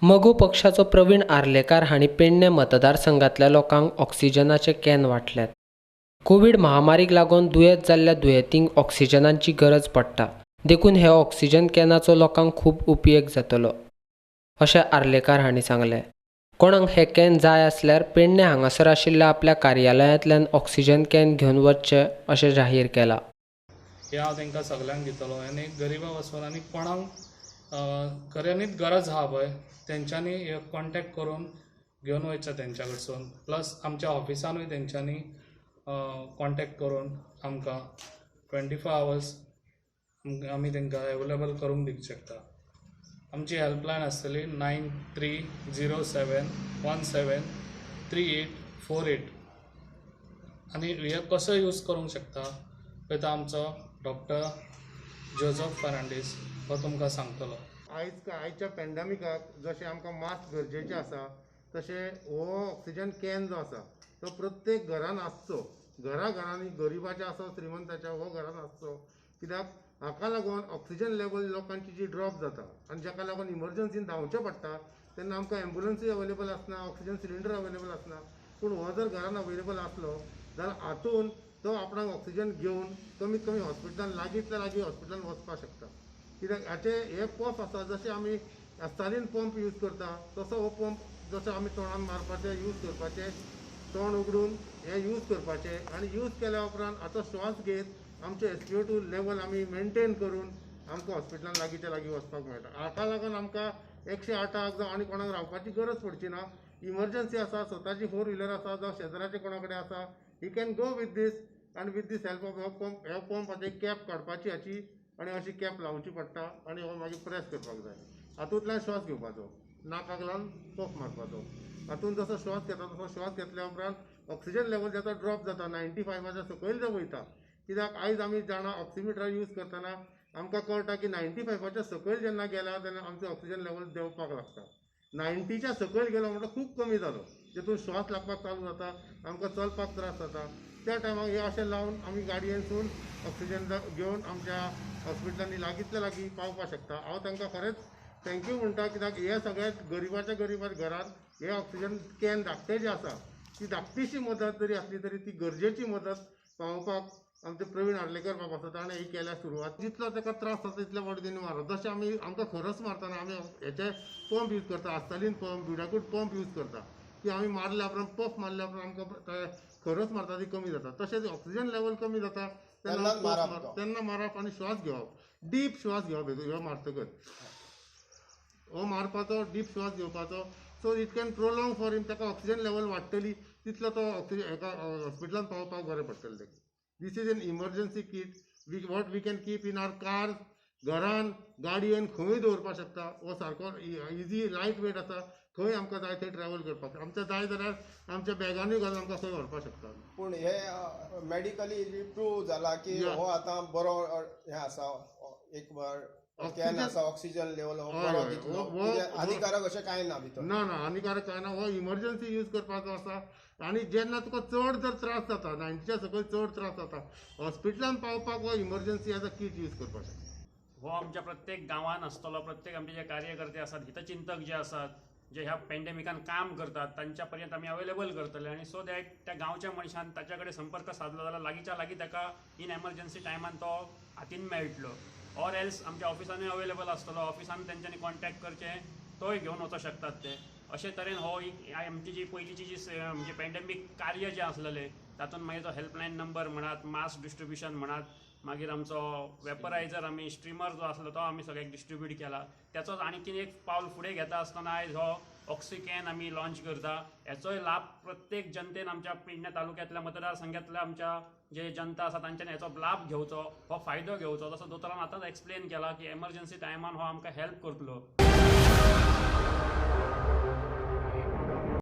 मगो पक्षाचो प्रवीण आर्लेकार हांणी पेडणे मतदारसंघातल्या लोकांक ऑक्सिजनाचे कॅन वाटल्यात। कोविड महामारीक लागून दुयेंत जाल्ल्या दुयेंतींक ऑक्सिजनाची गरज पडटा, देखून हे ऑक्सिजन कॅनाचो लोकांक खूब उपयोग जातलो, अशें आर्लेकार हांणी सांगलें। कोणाक हे कॅन जाय आसल्यार पेडणे हांगासर आशिल्ल्या आपल्या कार्यालयांतल्यान ऑक्सिजन कॅन घेवन वचचे अशें जाहीर केलां। हे हांव तांकां सगळ्यांक दितलो आनी गरिबा वचून आनी कोणाक खऱ्यांनीच गरज आहा पळय तेंच्यांनी कॉन्टॅक्ट करून घेवन वयचें तेंच्या कडसून। प्लस आमच्या ऑफिसानूय तेंच्यांनी कॉन्टॅक्ट करून आमकां 24 आवर्स आमी तांकां अवेलेबल करूंक दिवंक शकता। आमची हेल्पलायन आसतली 9307173848 आनी हे कसो यूज करूंक शकता पळय तो आमचो डॉक्टर जोझफ फर्नांडीस हो तुमकां सांगतलो। आयच्या पॅन्डेमिकाक जशें आमकां मास्क गरजेचें आसा तशें हो ऑक्सिजन कॅन जो आसा तो प्रत्येक घरान आसचो। घरांनी गरिबाचे आसो श्रीमंताच्या हो घरान आसचो, कित्याक हाका लागून ऑक्सिजन लेवल लोकांची जी ड्रॉप जाता आनी जाका लागून इमर्जन्सीन धांवचें पडटा तेन्ना आमकां एम्ब्युलन्सूय अवेलेबल आसना, ऑक्सिजन सिलिंडर अवेलेबल आसना। पूण हो जर घरान अवेलेबल आसलो जाल्यार हातून तो आपणाक ऑक्सिजन घेवन कमीत कमी हॉस्पिटलान लागींतल्या लागीं हॉस्पिटलान वचपाक शकता। कित्याक हाचे हे पंप आसा, जशें आमी एस्तालीन पंप यूज करता तसो हो पंप जसो आमी तोंडान मारपाचें यूज करपाचें, तोंड उगडून हे यूज करपाचें आनी यूज केल्या उपरांत आतां श्वास घेत आमचे SpO2 लेवल आमी मेनटेन करून आमकां हॉस्पिटलान लागींच्या लागीं वचपाक मेळटा। हाका लागून आमकां 108 जावं आनी कोणाक रावपाची गरज पडची ना। इमर्जन्सी आसा, स्वताची 4 व्हिलर आसा जावं शेजाराचे कोणा कडेन आसा, ही कॅन गो विथ दीस आनी विथ दीस हेल्प ऑफ ह्या पंपाची कॅप काडपाची हाची आनी अशी कॅप लावची पडटा आनी हो मागीर प्रेस करपाक जाय। हातूंतल्यान श्वास घेवपाचो, नाकाक लावन पफ मारपाचो। हातून जसो श्वास घेता तसो श्वास घेतल्या उपरांत ऑक्सिजन लेवल जाता ड्रॉप जाता, 95च्या सकयल जो वयता। कित्याक आयज आमी जाणा ऑक्सिमिटर यूज करतना आमकां कळटा की 95च्या सकयल जेन्ना गेला तेन्ना आमचो ऑक्सिजन लेवल देंवपाक लागता। 90च्या सकयल गेलो म्हणल्यार खूब कमी जालो, जेतून श्वास लागपाक चालू जाता, आमकां चलपाक त्रास जाता। त्या टायमाक हे अशें लावन आमी गाडयेनसून ऑक्सिजन घेवन आमच्या हॉस्पिटलांनी लागींतल्या लागीं पावपाक शकता। हांव तांकां खरेंच थँक्यू म्हणटा, कित्याक हे सगळ्यात गरिबाच्या घरान हे ऑक्सिजन कॅन धाकटे जे आसा ती धाकटीशी मदत जरी आसली तरी ती गरजेची मदत पावोवपाक आमचे प्रवीण आर्लेकर बाब आसा ताणें ही केल्या सुरवात। जितलो ताका त्रास जाता तितले वडदीन मारप। जशें आमकां खरस मारतना आमी हेचे पंप यूज करता, आस्तालीन पंप, बिडाकूट पंप यूज करता, की आमी मारल्या उपरांत पफ मारल्या उपरांत आमकां खरस मारता ती कमी जाता। तशेंच ऑक्सिजन लेवल कमी जाता तेन्ना मारप आनी श्वास घेवप, डीप श्वास घेवप ह्यो मारतकच हो मारपाचो, डीप श्वास घेवपाचो। So it can prolong for him, ताका ऑक्सिजन लेवल वाडटली तितलो तो हेका हॉस्पिटलान पावपाक बरें पडटलें ताका। This is an emergency kit what we can keep in our cars, घरान, गाडयेन खंय दवरपाक शकता। हो सारको इजी लायट वेट आसा, खंय आमकां जाय थंय ट्रॅव्हल करपाक। आमच्या जाय जाल्यार आमच्या बॅगांनी घालून आमकां खंय व्हरपाक शकता। पूण हे मेडिकली प्रूव जाला की हो आतां बरो हे आसा, एक कॅन आसा, ऑक्सिजन लेवल हो बरो दितलो, हानिकारक अशें कांय ना भितर। ना हानिकारक कांय ना, हो इमर्जन्सी यूज करपाचो आसा। आनी जेन्ना तुका चड जर त्रास जाता, 90च्या सकयल चड त्रास जाता, हॉस्पिटलान पावपाक हो emergency as a kit use करपाक शकता। हो आमच्या प्रत्येक गांवांत आसतलो, प्रत्येक आमचे जे कार्यकर्ते आसात, हितचिंतक जे आसात, जे ह्या पॅन्डेमिकान काम करतात, तांच्या पर्यंत आमी अवेलेबल करतले आनी सो दॅट त्या गांवच्या मनशान ताच्या कडेन संपर्क साधलो जाल्यार लागींच्या लागीं ताका इन एमर्जन्सी टायमान तो हातीन मेळटलो। ऑर एल्स आमच्या ऑफिसानूय अवेलेबल आसतलो, ऑफिसान तेंच्यांनी कॉन्टॅक्ट करचें, तोय घेवन वचूंक शकतात ते। अशे तरेन हो आमची जी पयलींची जी म्हणजे पॅन्डेमीक कार्य जें आसलेलें तातूंत मागीर तो हेल्पलायन नंबर म्हणात, मास्क डिस्ट्रिब्युशन म्हणात, मागीर आमचो वेपरायझर आमी स्ट्रिमर जो आसलो तो आमी सगळ्याक डिस्ट्रिब्यूट केला। त्याचोच आणखीन एक पावल फुडें घेता आसतना आयज हो ऑक्सी कॅन आमी लॉन्च करता। हेचोय लाभ प्रत्येक जनतेन आमच्या पेडणे तालुक्यांतल्या मतदारसंघांतल्या आमच्या जे जनता आसा तांच्यांनी हेचो लाभ घेवचो, हो फायदो घेवचो। जसो दोतोरान आतांच एक्सप्लेन केला की एमर्जन्सी टायमान हो आमकां हेल्प करतलो।